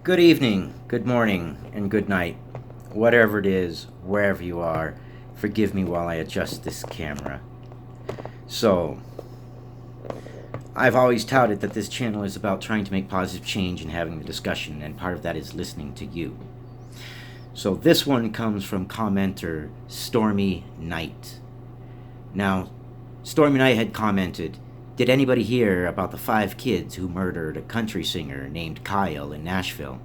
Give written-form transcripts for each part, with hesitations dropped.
Good evening, good morning, and good night. Whatever it is, wherever you are, forgive me while I adjust this camera. So, I've always touted that this channel is about trying to make positive change and having the discussion, and part of that is listening to you. So, this one comes from commenter Stormy Knight. Now, Stormy Knight had commented, "Did anybody hear about the 5 kids who murdered a country singer named Kyle in Nashville?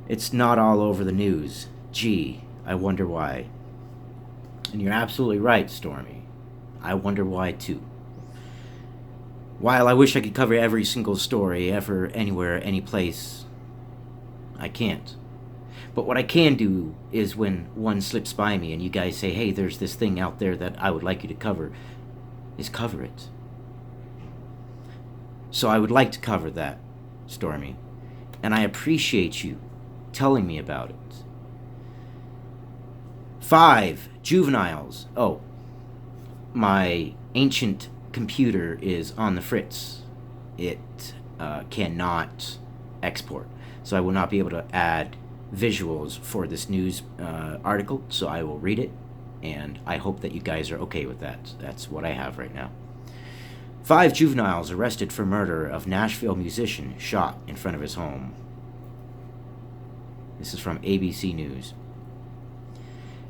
It's not all over the news. Gee, I wonder why." And you're absolutely right, Stormy. I wonder why too. While I wish I could cover every single story ever, anywhere, any place, I can't. But what I can do is when one slips by me and you guys say, "Hey, there's this thing out there that I would like you to cover," is cover it. So I would like to cover that, Stormy. And I appreciate you telling me about it. 5 juveniles. Oh, my ancient computer is on the fritz. It cannot export. So I will not be able to add visuals for this news article. So I will read it. And I hope that you guys are okay with that. That's what I have right now. 5 juveniles arrested for murder of Nashville musician shot in front of his home. This is from ABC News.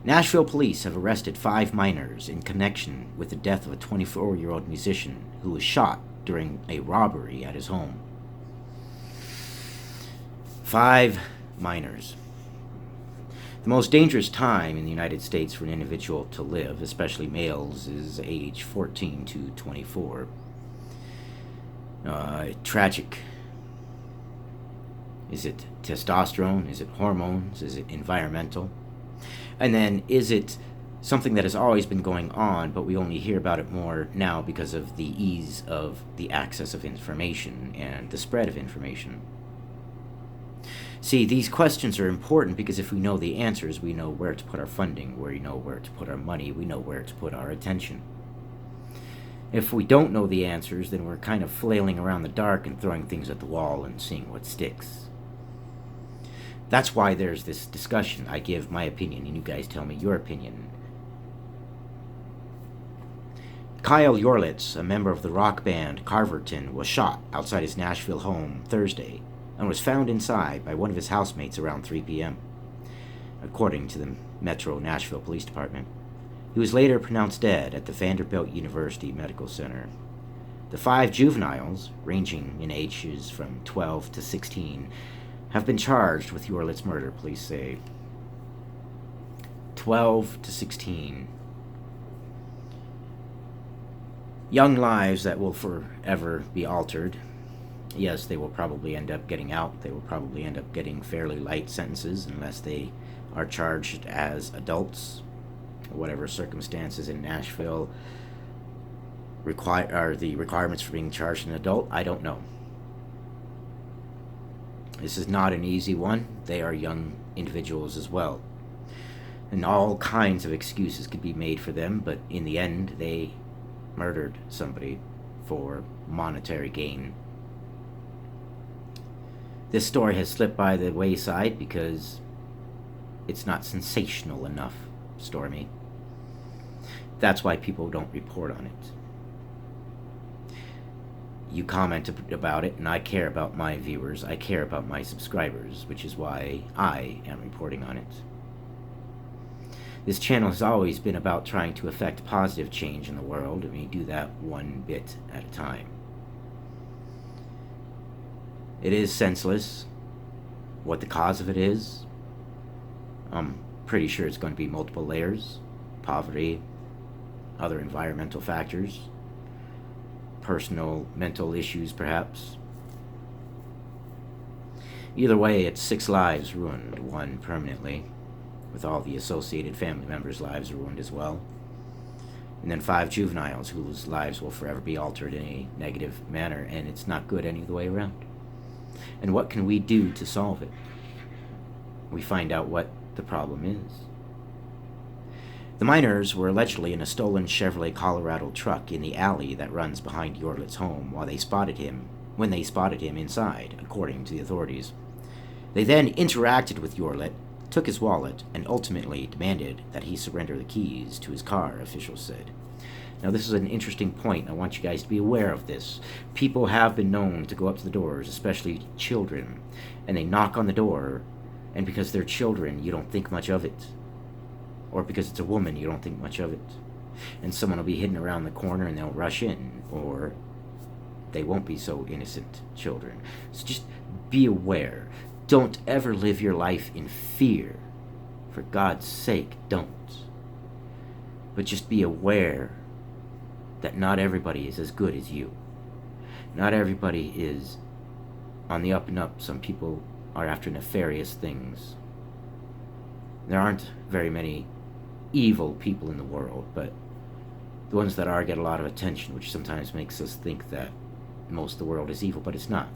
Nashville police have arrested 5 minors in connection with the death of a 24-year-old musician who was shot during a robbery at his home. 5 minors. The most dangerous time in the United States for an individual to live, especially males, is age 14 to 24. Tragic. Is it testosterone? Is it hormones? Is it environmental? And then, is it something that has always been going on, but we only hear about it more now because of the ease of the access of information and the spread of information? See, these questions are important because if we know the answers, we know where to put our funding, we know where to put our money, we know where to put our attention. If we don't know the answers, then we're kind of flailing around the dark and throwing things at the wall and seeing what sticks. That's why there's this discussion. I give my opinion, and you guys tell me your opinion. Kyle Yorlet, a member of the rock band Carverton, was shot outside his Nashville home Thursday and was found inside by one of his housemates around 3 p.m., according to the Metro Nashville Police Department. He was later pronounced dead at the Vanderbilt University Medical Center. The 5 juveniles, ranging in ages from 12 to 16, have been charged with Yorlet's murder, police say. 12 to 16. Young lives that will forever be altered. Yes, they will probably end up getting out. They will probably end up getting fairly light sentences unless they are charged as adults. Whatever circumstances in Nashville are the requirements for being charged an adult, I don't know. This is not an easy one. They are young individuals as well. And all kinds of excuses could be made for them, but in the end, they murdered somebody for monetary gain. This story has slipped by the wayside because it's not sensational enough, Stormy. That's why people don't report on it. You comment about it, and I care about my viewers. I care about my subscribers, which is why I am reporting on it. This channel has always been about trying to effect positive change in the world, and we do that one bit at a time. It is senseless. What the cause of it is, I'm pretty sure it's going to be multiple layers. Poverty, other environmental factors, personal mental issues perhaps. Either way, it's 6 lives ruined, 1 permanently, with all the associated family members' lives ruined as well. And then 5 juveniles whose lives will forever be altered in a negative manner, and it's not good any other way around. And what can we do to solve it? We find out what the problem is. The miners were allegedly in a stolen Chevrolet Colorado truck in the alley that runs behind Yorlet's home while they spotted him when they spotted him inside, according to the authorities. They then interacted with Yorlet, took his wallet, and ultimately demanded that he surrender the keys to his car, officials said. Now, this is an interesting point. I want you guys to be aware of this. People have been known to go up to the doors, especially children, and they knock on the door, and because they're children, you don't think much of it. Or because it's a woman, you don't think much of it. And someone will be hidden around the corner and they'll rush in, or they won't be so innocent children. So just be aware. Don't ever live your life in fear. For God's sake, don't. But just be aware that not everybody is as good as you. Not everybody is on the up and up. Some people are after nefarious things. There aren't very many evil people in the world, but the ones that are get a lot of attention, which sometimes makes us think that most of the world is evil, but it's not.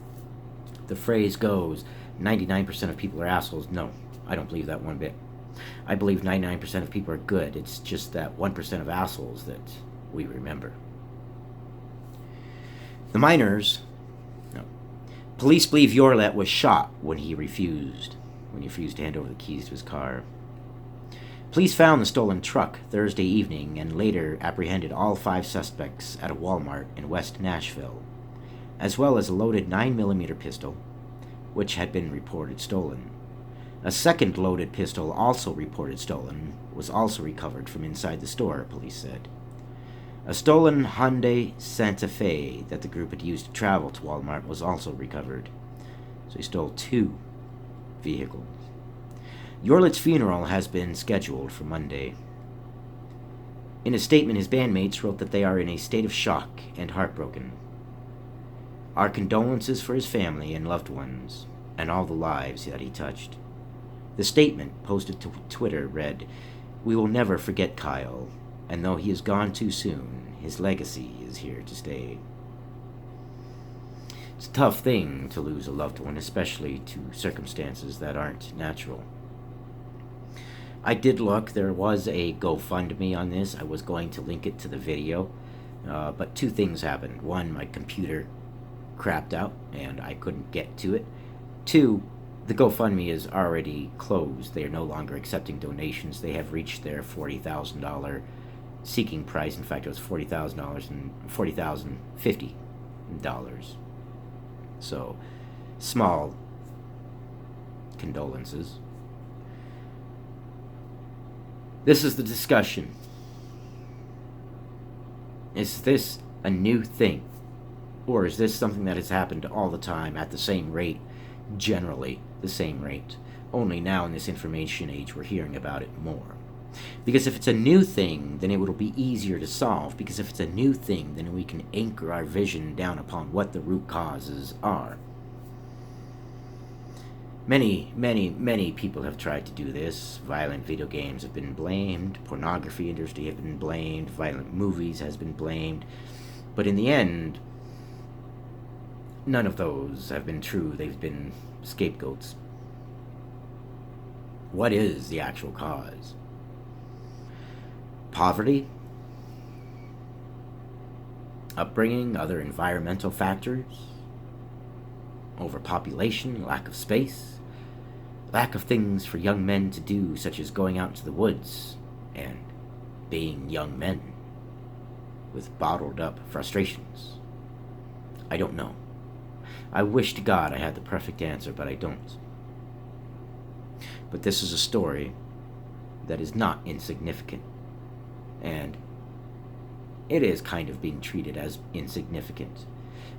The phrase goes, 99% of people are assholes. No, I don't believe that one bit. I believe 99% of people are good. It's just that 1% of assholes that we remember. The miners... No. Police believe Yorlet was shot when he refused to hand over the keys to his car. Police found the stolen truck Thursday evening and later apprehended all 5 suspects at a Walmart in West Nashville, as well as a loaded 9mm pistol, which had been reported stolen. A second loaded pistol, also reported stolen, was also recovered from inside the store, police said. A stolen Hyundai Santa Fe that the group had used to travel to Walmart was also recovered. So he stole 2 vehicles. Yorlet's funeral has been scheduled for Monday. In a statement, his bandmates wrote that they are in a state of shock and heartbroken. Our condolences for his family and loved ones, and all the lives that he touched. The statement, posted to Twitter, read, "We will never forget Kyle, and though he is gone too soon, his legacy is here to stay." It's a tough thing to lose a loved one, especially to circumstances that aren't natural. I did look. There was a GoFundMe on this. I was going to link it to the video, but 2 things happened. 1, my computer crapped out and I couldn't get to it. 2, the GoFundMe is already closed. They are no longer accepting donations. They have reached their $40,000 seeking price. In fact, it was $40,000 and $40,050. So, small condolences. This is the discussion. Is this a new thing? Or is this something that has happened all the time at the same rate? Generally, the same rate. Only now in this information age we're hearing about it more. Because if it's a new thing, then it will be easier to solve. Because if it's a new thing, then we can anchor our vision down upon what the root causes are. Many people have tried to do this. Violent video games have been blamed. Pornography industry have been blamed. Violent movies has been blamed. But in the end, none of those have been true. They've been scapegoats. What is the actual cause? Poverty? Upbringing? Other environmental factors? Overpopulation? Lack of space? Lack of things for young men to do, such as going out into the woods and being young men with bottled up frustrations? I don't know. I wish to God I had the perfect answer, but I don't. But this is a story that is not insignificant, and it is kind of being treated as insignificant.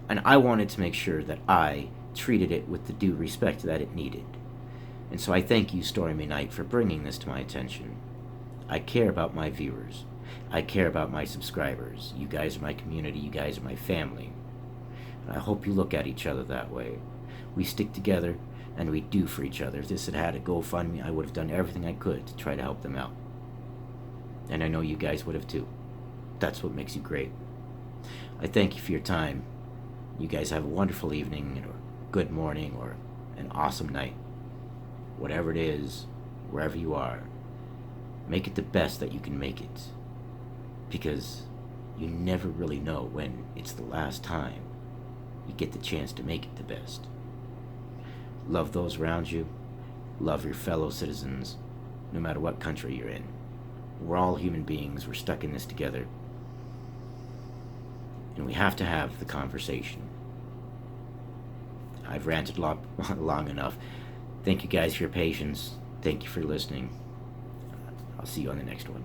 And I wanted to make sure that I treated it with the due respect that it needed. And so I thank you, Story Midnight, for bringing this to my attention. I care about my viewers. I care about my subscribers. You guys are my community. You guys are my family. And I hope you look at each other that way. We stick together, and we do for each other. If this had had a GoFundMe, I would have done everything I could to try to help them out. And I know you guys would have too. That's what makes you great. I thank you for your time. You guys have a wonderful evening, or good morning, or an awesome night. Whatever it is, wherever you are, make it the best that you can make it. Because you never really know when it's the last time you get the chance to make it the best. Love those around you. Love your fellow citizens, no matter what country you're in. We're all human beings. We're stuck in this together. And we have to have the conversation. I've ranted long enough. Thank you guys for your patience. Thank you for listening. I'll see you on the next one.